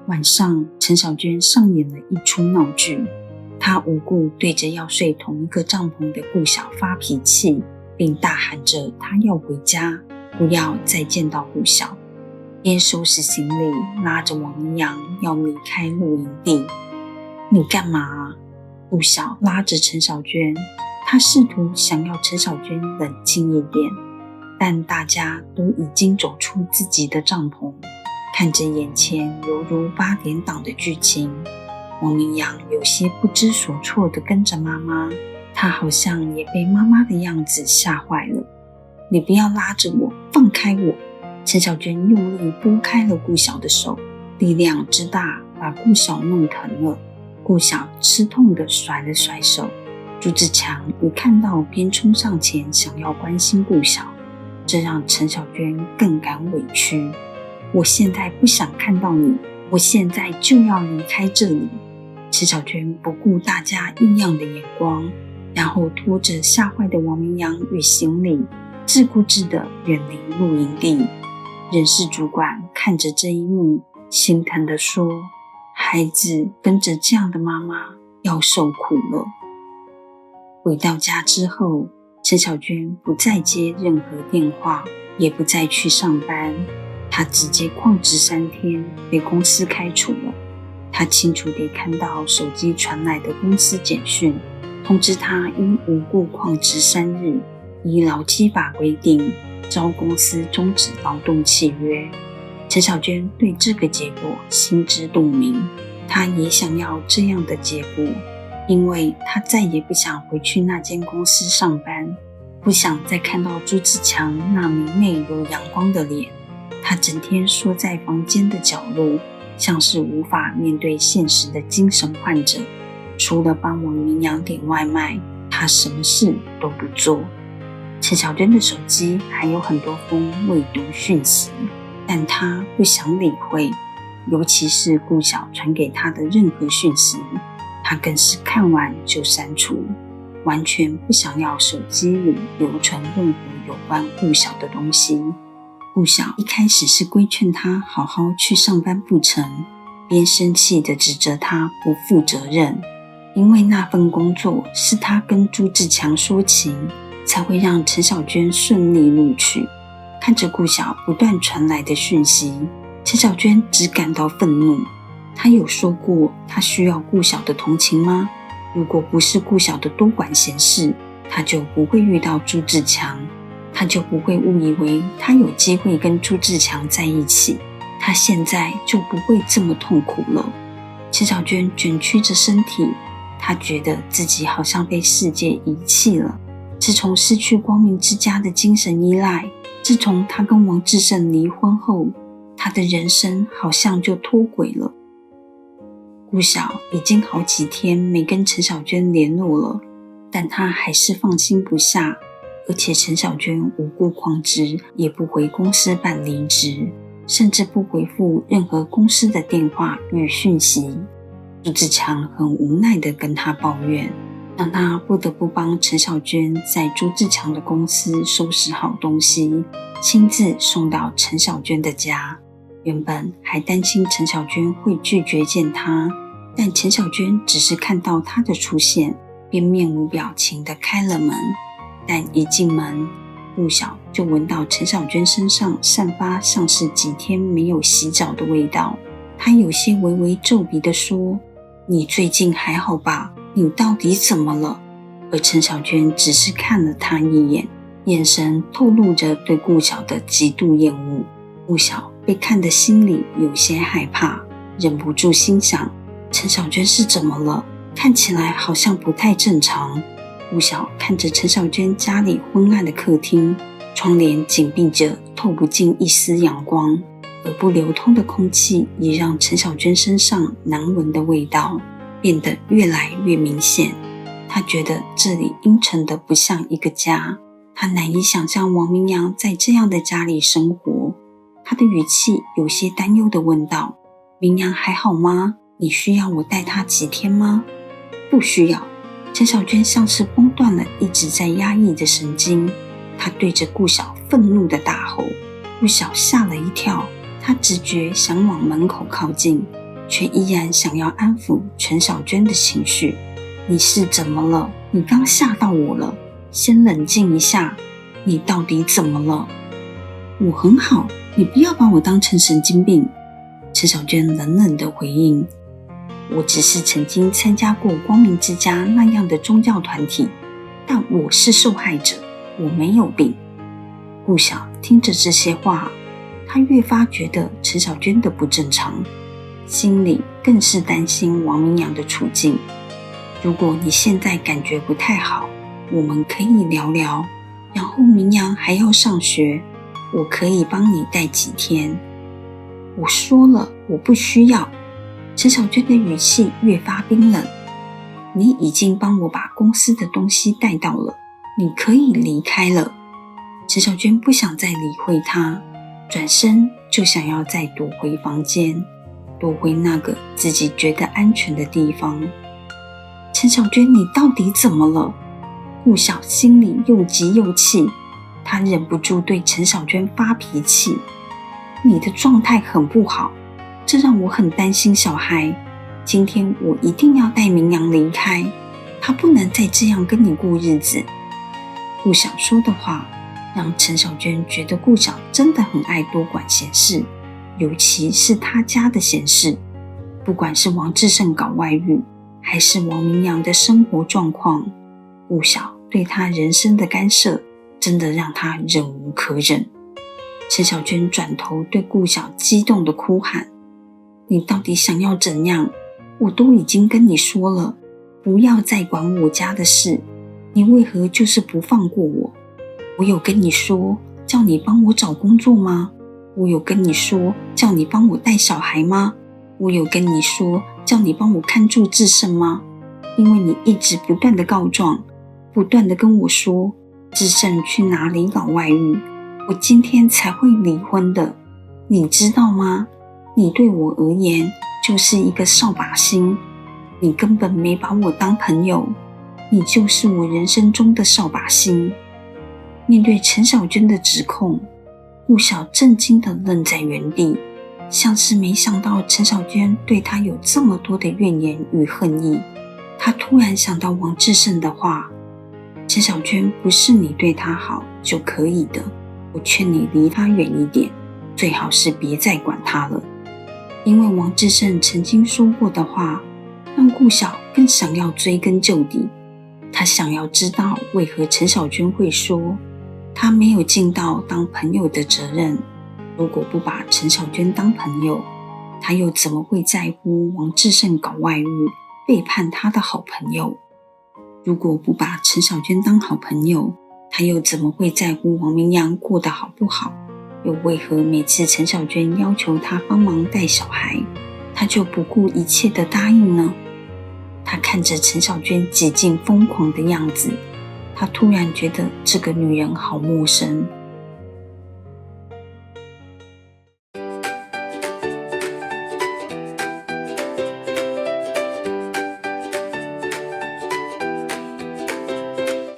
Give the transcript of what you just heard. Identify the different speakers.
Speaker 1: 晚上，陈小娟上演了一出闹剧。她无故对着要睡同一个帐篷的顾晓发脾气，并大喊着她要回家，不要再见到顾晓，边收拾行李，拉着王明阳要离开露营地。你干嘛啊？顾晓拉着陈小娟，他试图想要陈小娟冷静一点，但大家都已经走出自己的帐篷，看着眼前犹如8点档的剧情，王明阳有些不知所措地跟着妈妈，他好像也被妈妈的样子吓坏了。你不要拉着我，放开我！陈小娟用力拨开了顾晓的手，力量之大把顾晓弄疼了。顾晓吃痛地甩了甩手，朱自强一看到便冲上前想要关心顾晓，这让陈小娟更感委屈。我现在不想看到你，我现在就要离开这里。陈小娟不顾大家异样的眼光，然后拖着吓坏的王明阳与行李，自顾自地远离露营地。人事主管看着这一幕，心疼地说，孩子跟着这样的妈妈要受苦了。回到家之后，陈小娟不再接任何电话，也不再去上班，她直接旷职3天，被公司开除了。她清楚地看到手机传来的公司简讯，通知她因无故旷职3日，依劳基法规定，遭公司终止劳动契约。陈小娟对这个结果心知肚明，她也想要这样的结果，因为她再也不想回去那间公司上班，不想再看到朱自强那明媚如阳光的脸。她整天缩在房间的角落，像是无法面对现实的精神患者，除了帮王明阳点外卖，她什么事都不做。陈小娟的手机还有很多封未读讯息，但她不想理会，尤其是顾晓传给她的任何讯息，她更是看完就删除，完全不想要手机里留存任何有关顾晓的东西。顾晓一开始是规劝她好好去上班不成，边生气地指责她不负责任，因为那份工作是她跟朱自强说情，才会让陈小娟顺利录取。看着顾晓不断传来的讯息，陈小娟只感到愤怒。她有说过她需要顾晓的同情吗？如果不是顾晓的多管闲事，她就不会遇到朱自强，她就不会误以为她有机会跟朱自强在一起，她现在就不会这么痛苦了。陈小娟卷曲着身体，她觉得自己好像被世界遗弃了。自从失去光明之家的精神依赖，自从她跟王志胜离婚后，她的人生好像就脱轨了。顾晓已经好几天没跟陈小娟联络了，但她还是放心不下，而且陈小娟无故旷职，也不回公司办离职，甚至不回复任何公司的电话与讯息。朱自强很无奈地跟她抱怨，让她不得不帮陈小娟在朱自强的公司收拾好东西，亲自送到陈小娟的家。原本还担心陈小娟会拒绝见她，但陈小娟只是看到她的出现，便面无表情地开了门。但一进门，顾晓就闻到陈小娟身上散发像是几天没有洗澡的味道。她有些微微皱鼻地说，你最近还好吧？你到底怎么了？而陈小娟只是看了她一眼，眼神透露着对顾晓的极度厌恶。顾晓被看得心里有些害怕，忍不住心想，陈小娟是怎么了？看起来好像不太正常。顾晓看着陈小娟家里昏暗的客厅，窗帘紧闭着，透不进一丝阳光，而不流通的空气也让陈小娟身上难闻的味道变得越来越明显。她觉得这里阴沉的不像一个家，她难以想象王明阳在这样的家里生活。她的语气有些担忧地问道，明阳还好吗？你需要我带他几天吗？不需要。陈小娟像是崩断了一直在压抑的神经，她对着顾晓愤怒地大吼。顾晓吓了一跳，她直觉想往门口靠近，却依然想要安抚陈小娟的情绪。你是怎么了？你刚吓到我了，先冷静一下，你到底怎么了？我很好，你不要把我当成神经病。陈小娟冷冷地回应，我只是曾经参加过光明之家那样的宗教团体，但我是受害者，我没有病。顾晓听着这些话，他越发觉得陈小娟的不正常，心里更是担心王明阳的处境。如果你现在感觉不太好，我们可以聊聊，然后明阳还要上学，我可以帮你带几天。我说了，我不需要。陈小娟的语气越发冰冷，你已经帮我把公司的东西带到了，你可以离开了。陈小娟不想再理会他，转身就想要再躲回房间，躲回那个自己觉得安全的地方。陈小娟，你到底怎么了？顾晓心里又急又气，他忍不住对陈小娟发脾气。你的状态很不好，这让我很担心小孩。今天我一定要带明阳离开，他不能再这样跟你过日子。顾晓说的话让陈小娟觉得顾晓真的很爱多管闲事，尤其是他家的闲事。不管是王志胜搞外遇，还是王明阳的生活状况，顾晓对他人生的干涉真的让他忍无可忍。陈小娟转头对顾晓激动地哭喊，你到底想要怎样？我都已经跟你说了，不要再管我家的事，你为何就是不放过我？我有跟你说叫你帮我找工作吗？我有跟你说叫你帮我带小孩吗？我有跟你说叫你帮我看住志胜吗？因为你一直不断的告状，不断的跟我说志胜去哪里搞外遇，我今天才会离婚的，你知道吗？你对我而言就是一个扫把星，你根本没把我当朋友，你就是我人生中的扫把星。面对陈小娟的指控，顾晓震惊地愣在原地，像是没想到陈小娟对他有这么多的怨言与恨意。他突然想到王志胜的话，陈小娟不是你对他好就可以的，我劝你离他远一点，最好是别再管他了。因为王志胜曾经说过的话，让顾晓更想要追根究底。他想要知道为何陈小娟会说他没有尽到当朋友的责任。如果不把陈小娟当朋友，他又怎么会在乎王志胜搞外遇，背叛他的好朋友？如果不把陈小娟当好朋友，他又怎么会在乎王明阳过得好不好？又为何每次陈小娟要求他帮忙带小孩，他就不顾一切的答应呢？他看着陈小娟几近疯狂的样子，他突然觉得这个女人好陌生。